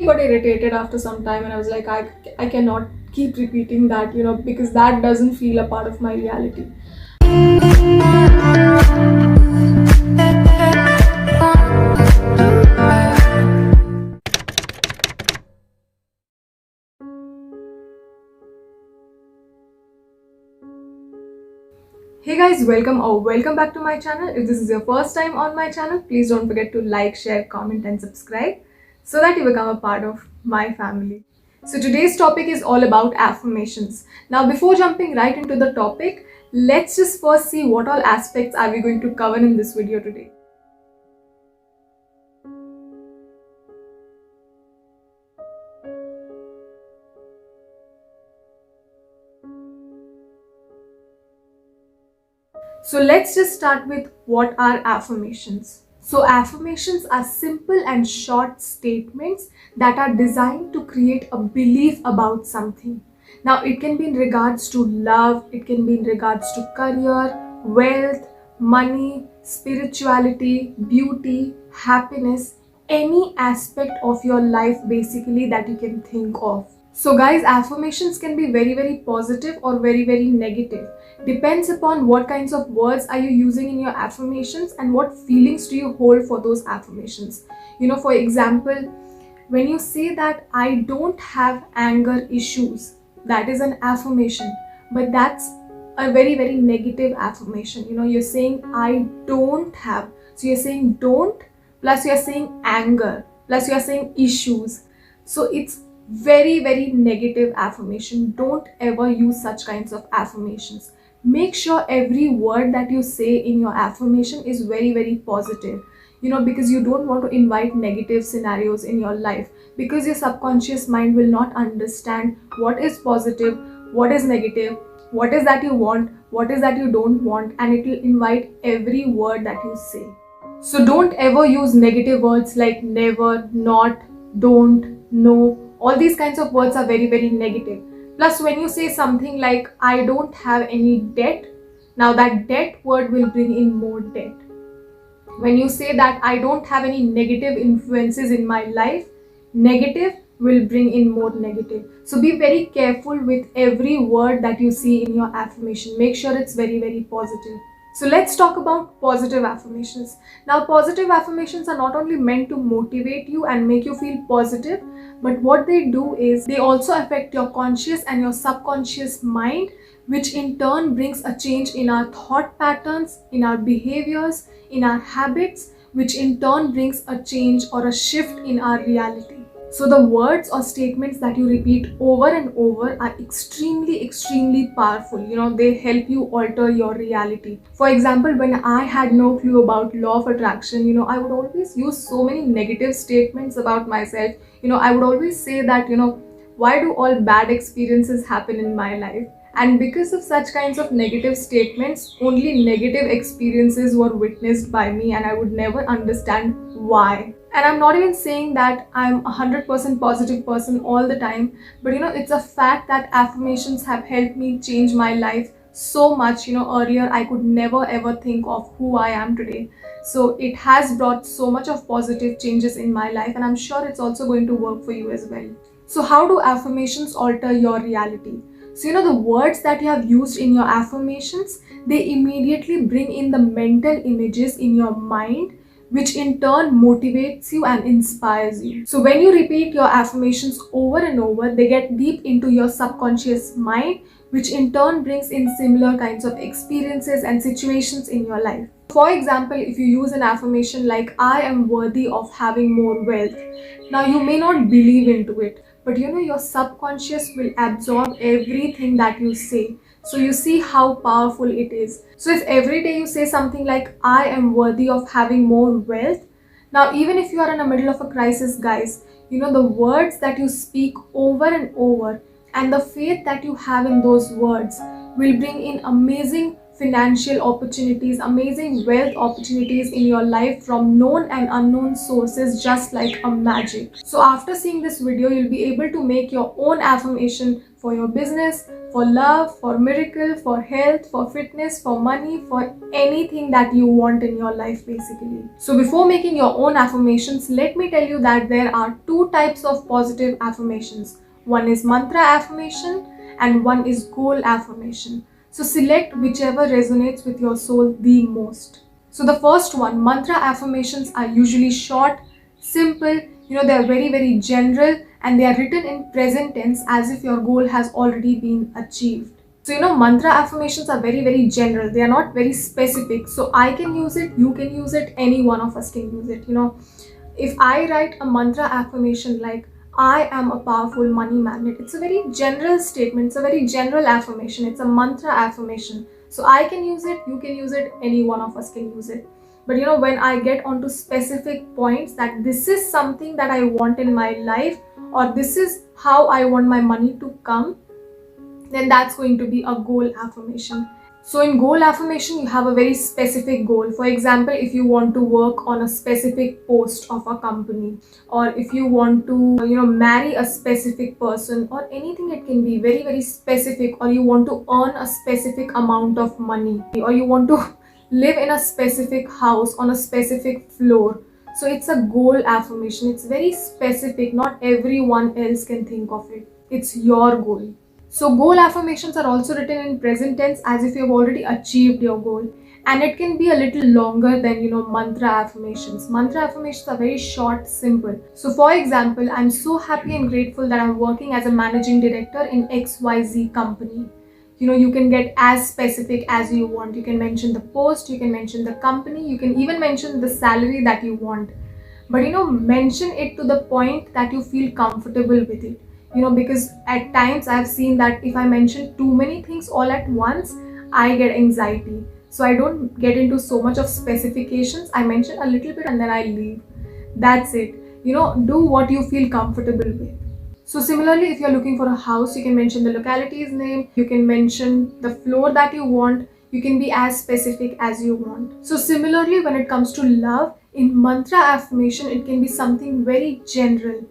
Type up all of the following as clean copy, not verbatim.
got irritated after some time, and I was like, I cannot keep repeating that, because that doesn't feel a part of my reality. Hey guys, welcome back to my channel. If this is your first time on my channel, please don't forget to like, share, comment and subscribe so that you become a part of my family. So today's topic is all about affirmations. Now before jumping right into the topic, let's just first see what all aspects are we going to cover in this video today. So let's just start with what are affirmations. So affirmations are simple and short statements that are designed to create a belief about something. Now it can be in regards to love, it can be in regards to career, wealth, money, spirituality, beauty, happiness, any aspect of your life basically that you can think of. So guys, affirmations can be very positive or very negative. Depends upon what kinds of words are you using in your affirmations and what feelings do you hold for those affirmations. For example, when you say that I don't have anger issues, that is an affirmation, but that's a very negative affirmation. You're saying I don't have, so you're saying don't plus you're saying anger plus you're saying issues. So it's very negative affirmation. Don't ever use such kinds of affirmations. Make sure every word that you say in your affirmation is very positive, because you don't want to invite negative scenarios in your life, because your subconscious mind will not understand what is positive, what is negative, what is that you want, what is that you don't want, and it will invite every word that you say. So don't ever use negative words like never, not, don't, no. All these kinds of words are very negative. Plus when you say something like I don't have any debt, now that debt word will bring in more debt. When you say that I don't have any negative influences in my life, negative will bring in more negative. So be very careful with every word that you see in your affirmation. Make sure it's very positive. So let's talk about positive affirmations. Now positive affirmations are not only meant to motivate you and make you feel positive, but what they do is they also affect your conscious and your subconscious mind, which in turn brings a change in our thought patterns, in our behaviors, in our habits, which in turn brings a change or a shift in our reality. So the words or statements that you repeat over and over are extremely powerful. They help you alter your reality. For example, when I had no clue about law of attraction, I would always use so many negative statements about myself. I would always say that, why do all bad experiences happen in my life? And because of such kinds of negative statements, only negative experiences were witnessed by me, and I would never understand why. And I'm not even saying that I'm 100% positive person all the time, but it's a fact that affirmations have helped me change my life so much. Earlier I could never ever think of who I am today. So it has brought so much of positive changes in my life, and I'm sure it's also going to work for you as well. So how do affirmations alter your reality? So the words that you have used in your affirmations, they immediately bring in the mental images in your mind, which in turn motivates you and inspires you. So when you repeat your affirmations over and over, they get deep into your subconscious mind, which in turn brings in similar kinds of experiences and situations in your life. For example, if you use an affirmation like I am worthy of having more wealth, now you may not believe into it, but your subconscious will absorb everything that you say. So you see how powerful it is. So if every day you say something like I am worthy of having more wealth, now even if you are in the middle of a crisis, guys, the words that you speak over and over and the faith that you have in those words will bring in amazing financial opportunities, amazing wealth opportunities in your life from known and unknown sources, just like a magic. So after seeing this video, you'll be able to make your own affirmation for your business, for love, for miracle, for health, for fitness, for money, for anything that you want in your life basically. So before making your own affirmations, let me tell you that there are two types of positive affirmations. One is mantra affirmation and one is goal affirmation. So select whichever resonates with your soul the most. So the first one, mantra affirmations are usually short, simple, they are very general, and they are written in present tense as if your goal has already been achieved. So mantra affirmations are very general. They are not very specific. So I can use it, you can use it, any one of us can use it. If I write a mantra affirmation like I am a powerful money magnet, it's a very general statement, it's a very general affirmation, it's a mantra affirmation. So I can use it, you can use it, any one of us can use it. But when I get onto specific points that this is something that I want in my life, or this is how I want my money to come, then that's going to be a goal affirmation. So in goal affirmation, you have a very specific goal. For example, if you want to work on a specific post of a company, or if you want to, marry a specific person, or anything, it can be very specific, or you want to earn a specific amount of money, or you want to live in a specific house on a specific floor. So it's a goal affirmation. It's very specific. Not everyone else can think of it. It's your goal. So goal affirmations are also written in present tense as if you have already achieved your goal. And it can be a little longer than, mantra affirmations. Mantra affirmations are very short, simple. So for example, I'm so happy and grateful that I'm working as a managing director in XYZ company. You can get as specific as you want. You can mention the post, you can mention the company, you can even mention the salary that you want. But mention it to the point that you feel comfortable with it. Because at times I've seen that if I mention too many things all at once, I get anxiety. So I don't get into so much of specifications. I mention a little bit and then I leave. That's it. Do what you feel comfortable with. So similarly, if you're looking for a house, you can mention the locality's name, you can mention the floor that you want, you can be as specific as you want. So similarly, when it comes to love, in mantra affirmation, it can be something very general.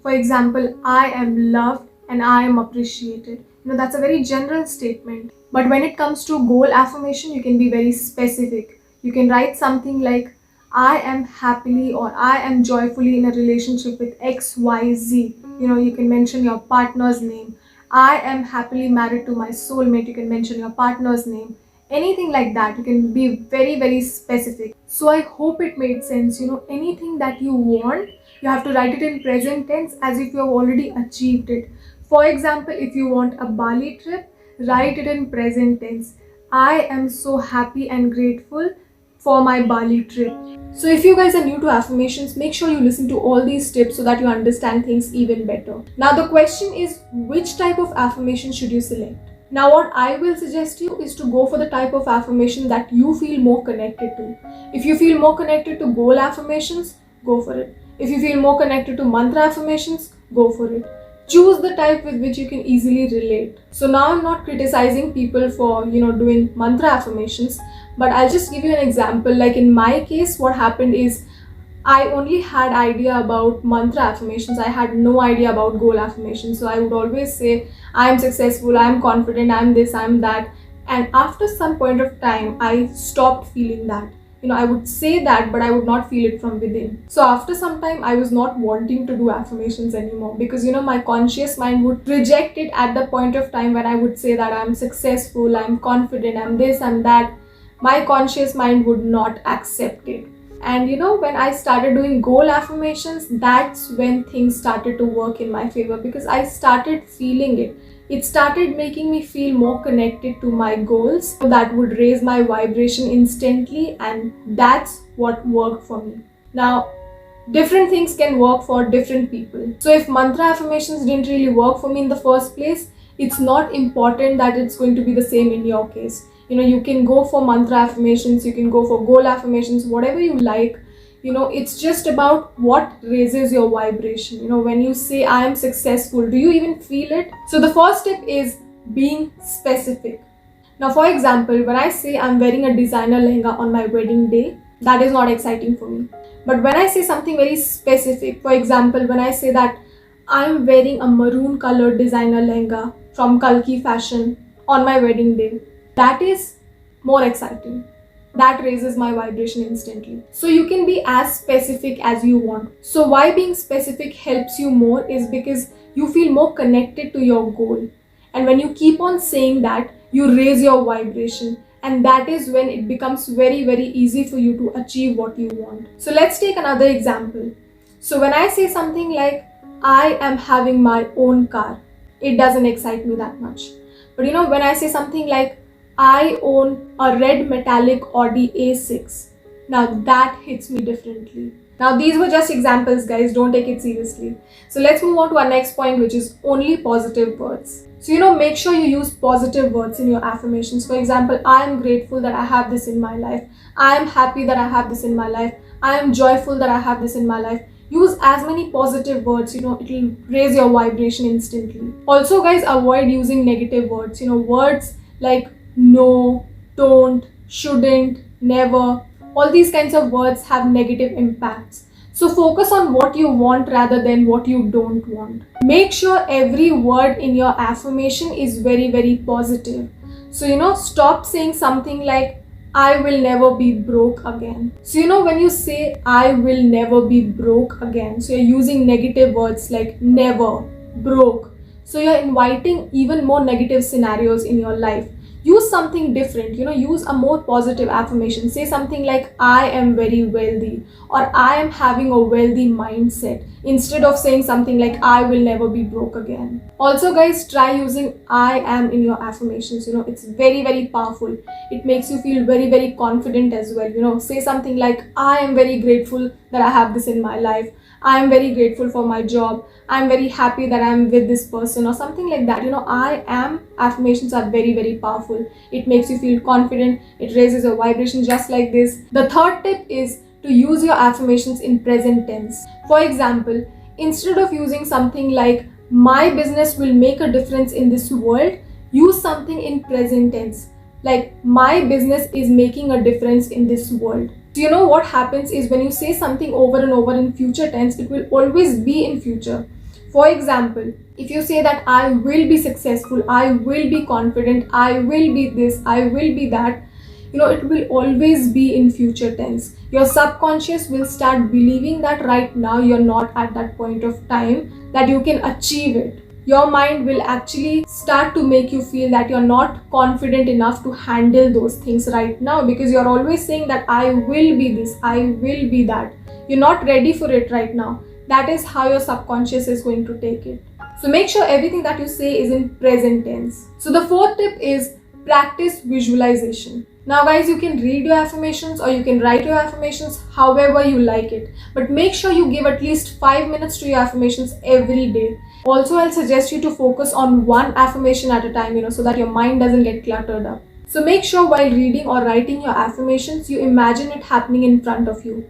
For example, I am loved and I am appreciated. That's a very general statement. But when it comes to goal affirmation, you can be very specific. You can write something like, I am happily or I am joyfully in a relationship with XYZ. You can mention your partner's name. I am happily married to my soulmate. You can mention your partner's name. Anything like that. You can be very specific. So I hope it made sense. Anything that you want, you have to write it in present tense as if you have already achieved it. For example, if you want a Bali trip, write it in present tense. I am so happy and grateful for my Bali trip. So if you guys are new to affirmations, make sure you listen to all these tips so that you understand things even better. Now the question is, which type of affirmation should you select? Now what I will suggest you is to go for the type of affirmation that you feel more connected to. If you feel more connected to goal affirmations, go for it. If you feel more connected to mantra affirmations, go for it. Choose the type with which you can easily relate. So now I'm not criticizing people for, doing mantra affirmations, but I'll just give you an example. Like in my case, what happened is I only had idea about mantra affirmations. I had no idea about goal affirmations. So I would always say, I am successful, I am confident, I am this, I am that. And after some point of time, I stopped feeling that. I would say that, but I would not feel it from within. So after some time, I was not wanting to do affirmations anymore because, my conscious mind would reject it at the point of time when I would say that I'm successful, I'm confident, I'm this, I'm that. My conscious mind would not accept it. And when I started doing goal affirmations, that's when things started to work in my favor because I started feeling it. It started making me feel more connected to my goals. So that would raise my vibration instantly, and that's what worked for me. Now, different things can work for different people. So if mantra affirmations didn't really work for me in the first place, it's not important that it's going to be the same in your case. You can go for mantra affirmations, you can go for goal affirmations, whatever you like. It's just about what raises your vibration. When you say I am successful, do you even feel it? So the first step is being specific. Now, for example, when I say I'm wearing a designer lehenga on my wedding day, that is not exciting for me. But when I say something very specific, for example, when I say that I'm wearing a maroon colored designer lehenga from Kalki fashion on my wedding day. That is more exciting. That raises my vibration instantly. So you can be as specific as you want. So why being specific helps you more is because you feel more connected to your goal. And when you keep on saying that, you raise your vibration. And that is when it becomes very, very easy for you to achieve what you want. So let's take another example. So when I say something like, I am having my own car, it doesn't excite me that much. But when I say something like, I own a red metallic Audi A6, now that hits me differently. Now these were just examples, guys, don't take it seriously. So let's move on to our next point, which is only positive words. So make sure you use positive words in your affirmations. For example, I am grateful that I have this in my life. I am happy that I have this in my life. I am joyful that I have this in my life. Use as many positive words, it will raise your vibration instantly. Also, guys, avoid using negative words. Words like no, don't, shouldn't, never, all these kinds of words have negative impacts. So focus on what you want rather than what you don't want. Make sure every word in your affirmation is very, very positive. So stop saying something like, I will never be broke again. So when you say I will never be broke again, so you're using negative words like never, broke. So you're inviting even more negative scenarios in your life. Use something different, use a more positive affirmation. Say something like, I am very wealthy, or I am having a wealthy mindset, instead of saying something like, I will never be broke again. Also, guys, try using I am in your affirmations. It's very, very powerful. It makes you feel very, very confident as well. Say something like, I am very grateful that I have this in my life. I am very grateful for my job. I am very happy that I am with this person, or something like that. I am affirmations are very, very powerful. It makes you feel confident. It raises your vibration just like this. The third tip is to use your affirmations in present tense. For example, instead of using something like, my business will make a difference in this world, use something in present tense. Like, my business is making a difference in this world. So what happens is when you say something over and over in future tense, it will always be in future. For example, if you say that I will be successful, I will be confident, I will be this, I will be that, it will always be in future tense. Your subconscious will start believing that right now you're not at that point of time that you can achieve it. Your mind will actually start to make you feel that you're not confident enough to handle those things right now, because you're always saying that I will be this, I will be that. You're not ready for it right now. That is how your subconscious is going to take it. So make sure everything that you say is in present tense. So the fourth tip is practice visualization. Now, guys, you can read your affirmations or you can write your affirmations however you like it. But make sure you give at least 5 minutes to your affirmations every day. Also, I'll suggest you to focus on one affirmation at a time, so that your mind doesn't get cluttered up. So make sure while reading or writing your affirmations, you imagine it happening in front of you.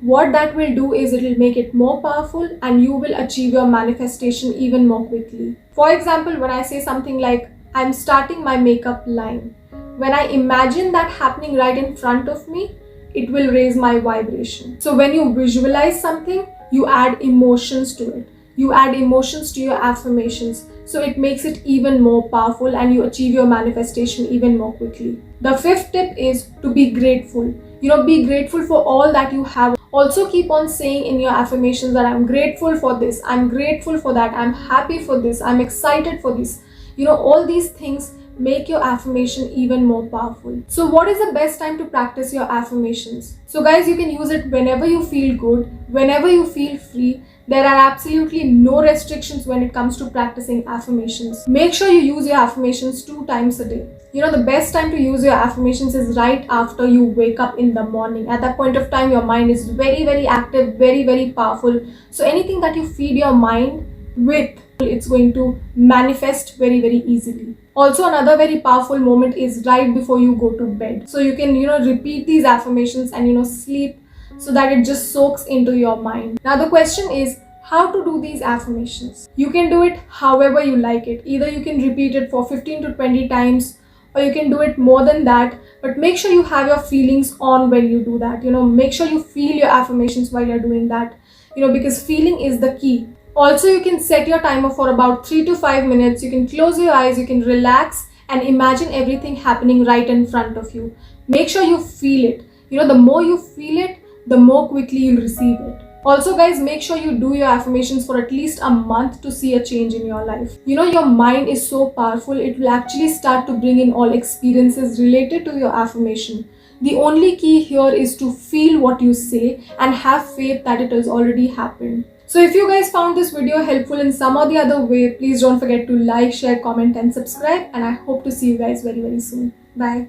What that will do is it will make it more powerful and you will achieve your manifestation even more quickly. For example, when I say something like, I'm starting my makeup line, when I imagine that happening right in front of me, it will raise my vibration. So when you visualize something, you add emotions to it. You add emotions to your affirmations. So it makes it even more powerful and you achieve your manifestation even more quickly. The fifth tip is to be grateful. Be grateful for all that you have. Also keep on saying in your affirmations that I'm grateful for this, I'm grateful for that, I'm happy for this, I'm excited for this. All these things make your affirmation even more powerful. So what is the best time to practice your affirmations? So guys, you can use it whenever you feel good, whenever you feel free. There are absolutely no restrictions when it comes to practicing affirmations. Make sure you use your affirmations 2 times a day. The best time to use your affirmations is right after you wake up in the morning. At that point of time, your mind is very, very active, very, very powerful. So anything that you feed your mind with, it's going to manifest very, very easily. Also, another very powerful moment is right before you go to bed. So you can, repeat these affirmations and, sleep so that it just soaks into your mind. Now, the question is, how to do these affirmations? You can do it however you like it. Either you can repeat it for 15 to 20 times, or you can do it more than that, but make sure you have your feelings on when you do that. Make sure you feel your affirmations while you're doing that, because feeling is the key. Also, you can set your timer for about 3 to 5 minutes. You can close your eyes, you can relax and imagine everything happening right in front of you. Make sure you feel it. The more you feel it, the more quickly you'll receive it. Also, guys, make sure you do your affirmations for at least a month to see a change in your life. Your mind is so powerful, it will actually start to bring in all experiences related to your affirmation. The only key here is to feel what you say and have faith that it has already happened. So if you guys found this video helpful in some or the other way, please don't forget to like, share, comment and subscribe, and I hope to see you guys very, very soon. Bye.